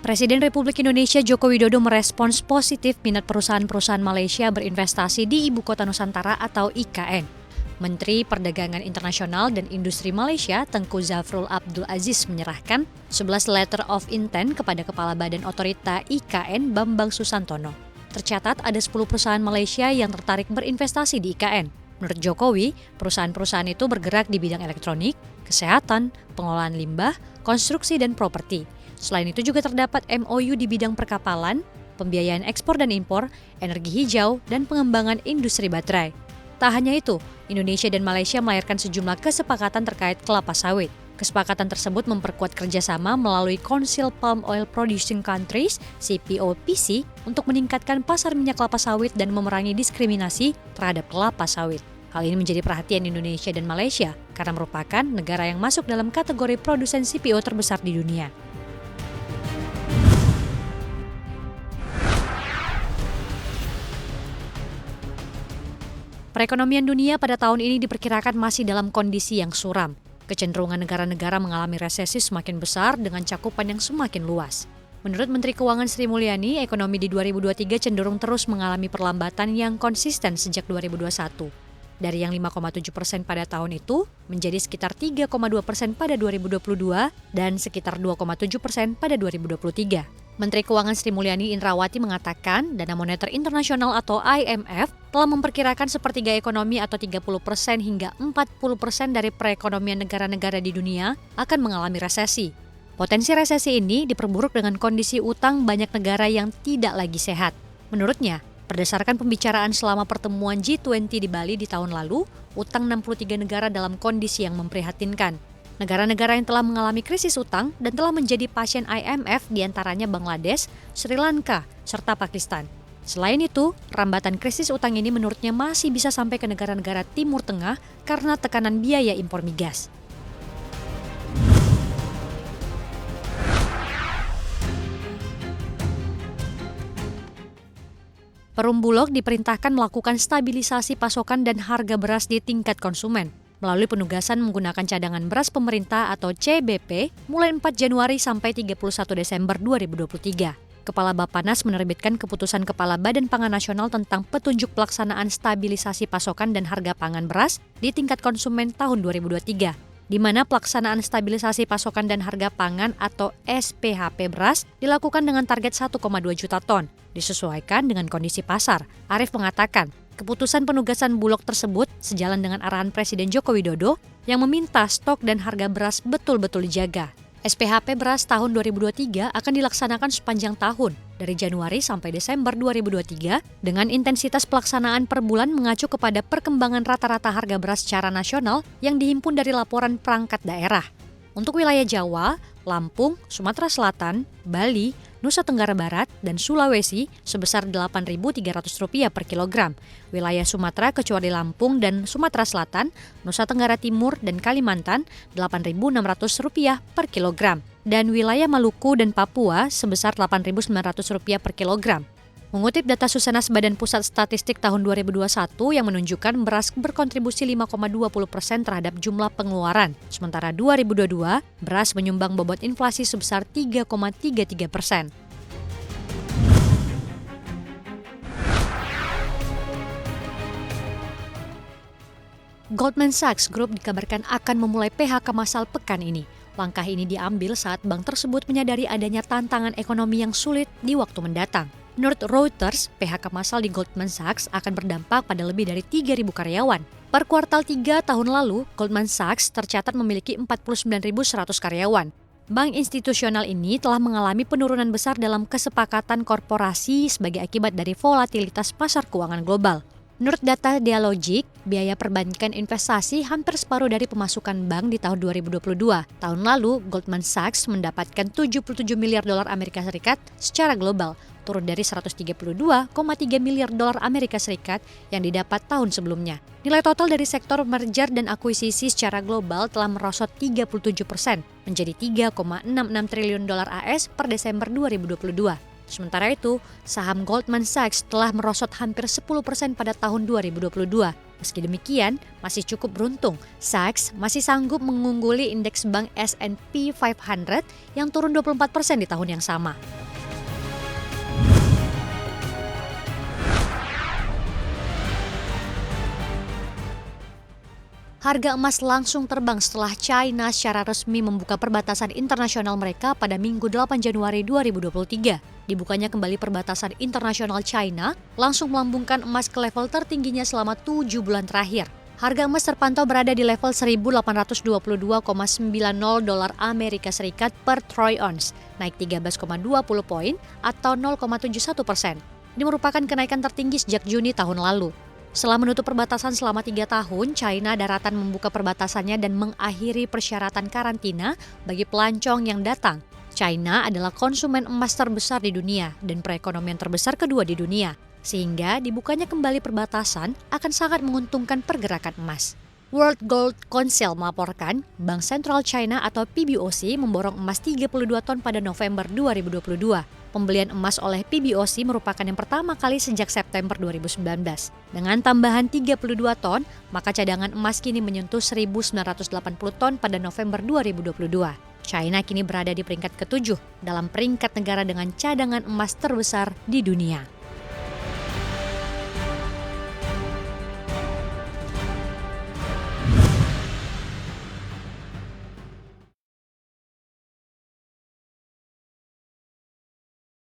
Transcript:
Presiden Republik Indonesia Joko Widodo merespons positif minat perusahaan-perusahaan Malaysia berinvestasi di Ibu Kota Nusantara atau IKN. Menteri Perdagangan Internasional dan Industri Malaysia Tengku Zafrul Abdul Aziz menyerahkan 11 letter of intent kepada Kepala Badan Otorita IKN Bambang Susantono. Tercatat ada 10 perusahaan Malaysia yang tertarik berinvestasi di IKN. Menurut Jokowi, perusahaan-perusahaan itu bergerak di bidang elektronik, kesehatan, pengelolaan limbah, konstruksi, dan properti. Selain itu juga terdapat MOU di bidang perkapalan, pembiayaan ekspor dan impor, energi hijau, dan pengembangan industri baterai. Tak hanya itu, Indonesia dan Malaysia melahirkan sejumlah kesepakatan terkait kelapa sawit. Kesepakatan tersebut memperkuat kerjasama melalui Council Palm Oil Producing Countries (CPOPC) untuk meningkatkan pasar minyak kelapa sawit dan memerangi diskriminasi terhadap kelapa sawit. Hal ini menjadi perhatian Indonesia dan Malaysia karena merupakan negara yang masuk dalam kategori produsen CPO terbesar di dunia. Perekonomian dunia pada tahun ini diperkirakan masih dalam kondisi yang suram. Kecenderungan negara-negara mengalami resesi semakin besar dengan cakupan yang semakin luas. Menurut Menteri Keuangan Sri Mulyani, ekonomi di 2023 cenderung terus mengalami perlambatan yang konsisten sejak 2021. Dari yang 5,7% pada tahun itu, menjadi sekitar 3,2% pada 2022 dan sekitar 2,7% pada 2023. Menteri Keuangan Sri Mulyani Indrawati mengatakan Dana Moneter Internasional atau IMF telah memperkirakan sepertiga ekonomi atau 30% hingga 40% dari perekonomian negara-negara di dunia akan mengalami resesi. Potensi resesi ini diperburuk dengan kondisi utang banyak negara yang tidak lagi sehat. Menurutnya, berdasarkan pembicaraan selama pertemuan G20 di Bali di tahun lalu, utang 63 negara dalam kondisi yang memprihatinkan. Negara-negara yang telah mengalami krisis utang dan telah menjadi pasien IMF diantaranya Bangladesh, Sri Lanka, serta Pakistan. Selain itu, rambatan krisis utang ini menurutnya masih bisa sampai ke negara-negara Timur Tengah karena tekanan biaya impor migas. Perum Bulog diperintahkan melakukan stabilisasi pasokan dan harga beras di tingkat konsumen melalui penugasan menggunakan cadangan beras pemerintah atau CBP mulai 4 Januari sampai 31 Desember 2023. Kepala Bappenas menerbitkan keputusan Kepala Badan Pangan Nasional tentang petunjuk pelaksanaan stabilisasi pasokan dan harga pangan beras di tingkat konsumen tahun 2023, di mana pelaksanaan stabilisasi pasokan dan harga pangan atau SPHP beras dilakukan dengan target 1,2 juta ton, disesuaikan dengan kondisi pasar. Arief mengatakan, keputusan penugasan Bulog tersebut sejalan dengan arahan Presiden Joko Widodo yang meminta stok dan harga beras betul-betul dijaga. SPHP beras tahun 2023 akan dilaksanakan sepanjang tahun, dari Januari sampai Desember 2023, dengan intensitas pelaksanaan per bulan mengacu kepada perkembangan rata-rata harga beras secara nasional yang dihimpun dari laporan perangkat daerah. Untuk wilayah Jawa, Lampung, Sumatera Selatan, Bali, Nusa Tenggara Barat, dan Sulawesi sebesar Rp8.300 per kilogram. Wilayah Sumatera kecuali Lampung dan Sumatera Selatan, Nusa Tenggara Timur, dan Kalimantan Rp8.600 per kilogram. Dan wilayah Maluku dan Papua sebesar Rp8.900 per kilogram. Mengutip data Susenas Badan Pusat Statistik tahun 2021 yang menunjukkan beras berkontribusi 5,20% terhadap jumlah pengeluaran. Sementara 2022, beras menyumbang bobot inflasi sebesar 3,33%. Goldman Sachs Group dikabarkan akan memulai PHK massal pekan ini. Langkah ini diambil saat bank tersebut menyadari adanya tantangan ekonomi yang sulit di waktu mendatang. Menurut Reuters, PHK massal di Goldman Sachs akan berdampak pada lebih dari 3.000 karyawan. Per kuartal 3 tahun lalu, Goldman Sachs tercatat memiliki 49.100 karyawan. Bank institusional ini telah mengalami penurunan besar dalam kesepakatan korporasi sebagai akibat dari volatilitas pasar keuangan global. Menurut data Dealogic, biaya perbankan investasi hampir separuh dari pemasukan bank di tahun 2022. Tahun lalu, Goldman Sachs mendapatkan $77 miliar Amerika Serikat secara global, turun dari $132,3 miliar Amerika Serikat yang didapat tahun sebelumnya. Nilai total dari sektor merger dan akuisisi secara global telah merosot 37% menjadi $3,66 triliun AS per Desember 2022. Sementara itu, saham Goldman Sachs telah merosot hampir 10% pada tahun 2022. Meski demikian, masih cukup beruntung. Sachs masih sanggup mengungguli indeks bank S&P 500 yang turun 24% di tahun yang sama. Harga emas langsung terbang setelah China secara resmi membuka perbatasan internasional mereka pada Minggu 8 Januari 2023. Dibukanya kembali perbatasan internasional China langsung melambungkan emas ke level tertingginya selama 7 bulan terakhir. Harga emas terpantau berada di level 1.822,90 dolar Amerika Serikat per troy ounce, naik 13,20 poin atau 0,71%. Ini merupakan kenaikan tertinggi sejak Juni tahun lalu. Setelah menutup perbatasan selama 3 tahun, China daratan membuka perbatasannya dan mengakhiri persyaratan karantina bagi pelancong yang datang. China adalah konsumen emas terbesar di dunia dan perekonomian terbesar kedua di dunia, sehingga dibukanya kembali perbatasan akan sangat menguntungkan pergerakan emas. World Gold Council melaporkan Bank Sentral China atau PBOC memborong emas 32 ton pada November 2022. Pembelian emas oleh PBOC merupakan yang pertama kali sejak September 2019. Dengan tambahan 32 ton, maka cadangan emas kini menyentuh 1.980 ton pada November 2022. China kini berada di peringkat ke-7 dalam peringkat negara dengan cadangan emas terbesar di dunia.